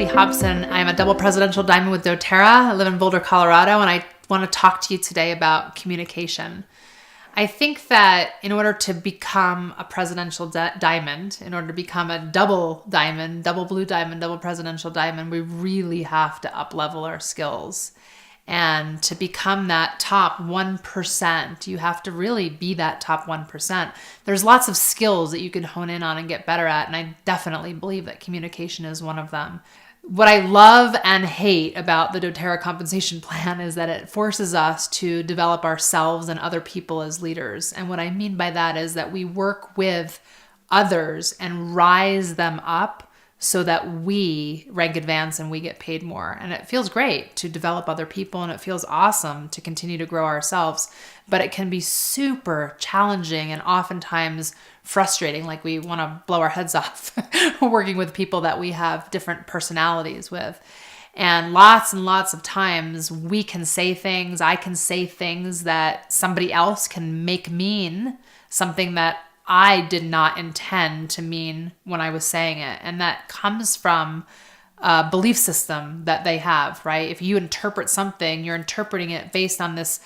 Katie Hobson. I'm a double presidential diamond with doTERRA. I live in Boulder, Colorado, and I want to talk to you today about communication. I think that in order to become a presidential diamond, in order to become a double diamond, double blue diamond, double presidential diamond, we really have to up-level our skills. And to become that top 1%, you have to really be that top 1%. There's lots of skills that you can hone in on and get better at, and I definitely believe that communication is one of them. What I love and hate about the doTERRA compensation plan is that it forces us to develop ourselves and other people as leaders. And what I mean by that is that we work with others and rise them up so that we rank advance and we get paid more. And it feels great to develop other people, and it feels awesome to continue to grow ourselves. But it can be super challenging and oftentimes frustrating, like we want to blow our heads off working with people that we have different personalities with. And lots of times we can say things, I can say things that somebody else can make mean something that I did not intend to mean when I was saying it. And that comes from a belief system that they have, right? If you interpret something, you're interpreting it based on this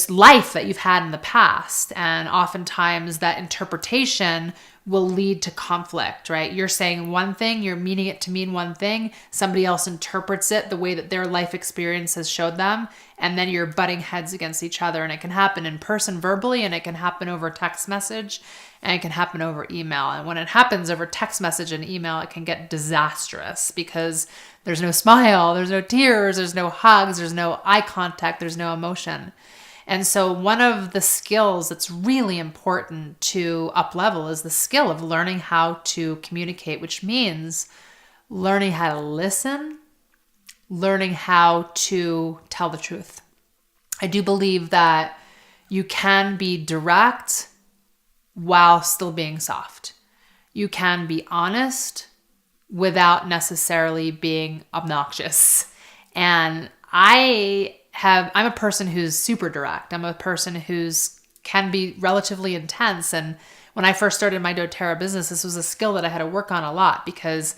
life that you've had in the past. And oftentimes that interpretation will lead to conflict, right? You're saying one thing, you're meaning it to mean one thing. Somebody else interprets it the way that their life experience has showed them. And then you're butting heads against each other. And it can happen in person verbally, and it can happen over text message, and it can happen over email. And when it happens over text message and email, it can get disastrous because there's no smile, there's no tears, there's no hugs, there's no eye contact, there's no emotion. And so one of the skills that's really important to up-level is the skill of learning how to communicate, which means learning how to listen, learning how to tell the truth. I do believe that you can be direct while still being soft. You can be honest without necessarily being obnoxious. And I'm a person who's super direct. I'm a person who's can be relatively intense. And when I first started my doTERRA business, this was a skill that I had to work on a lot because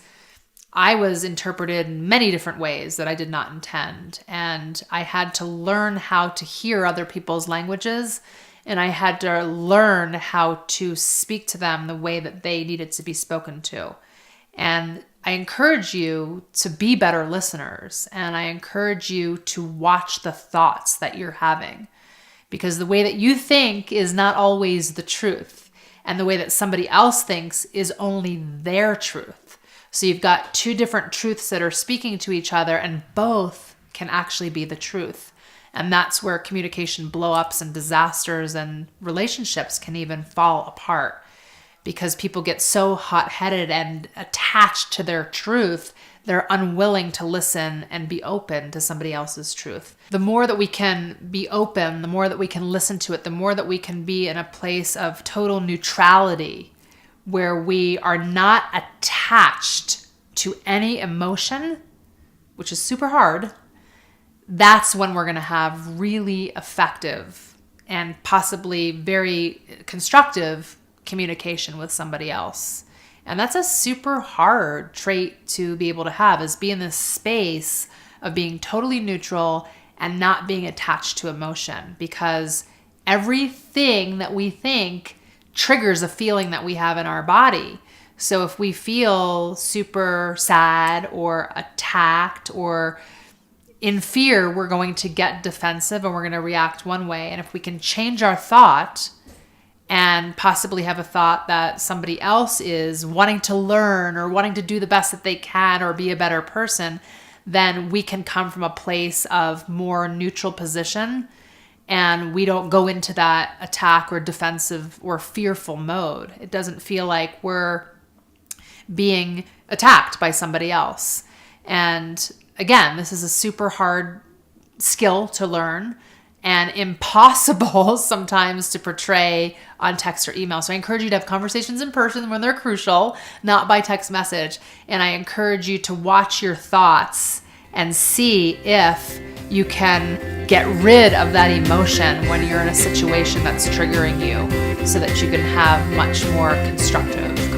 I was interpreted in many different ways that I did not intend. And I had to learn how to hear other people's languages, and I had to learn how to speak to them the way that they needed to be spoken to. And I encourage you to be better listeners, and I encourage you to watch the thoughts that you're having, because the way that you think is not always the truth, and the way that somebody else thinks is only their truth. So you've got two different truths that are speaking to each other, and both can actually be the truth. And that's where communication blow-ups and disasters and relationships can even fall apart, because people get so hot-headed and attached to their truth, they're unwilling to listen and be open to somebody else's truth. The more that we can be open, the more that we can listen to it, the more that we can be in a place of total neutrality where we are not attached to any emotion, which is super hard, that's when we're going to have really effective and possibly very constructive communication with somebody else. And that's a super hard trait to be able to have, is be in this space of being totally neutral and not being attached to emotion, because everything that we think triggers a feeling that we have in our body. So if we feel super sad or attacked or in fear, we're going to get defensive and we're going to react one way. And if we can change our thought and possibly have a thought that somebody else is wanting to learn or wanting to do the best that they can or be a better person, then we can come from a place of more neutral position, and we don't go into that attack or defensive or fearful mode. It doesn't feel like we're being attacked by somebody else. And again, this is a super hard skill to learn and impossible sometimes to portray on text or email. So I encourage you to have conversations in person when they're crucial, not by text message. And I encourage you to watch your thoughts and see if you can get rid of that emotion when you're in a situation that's triggering you, so that you can have much more constructive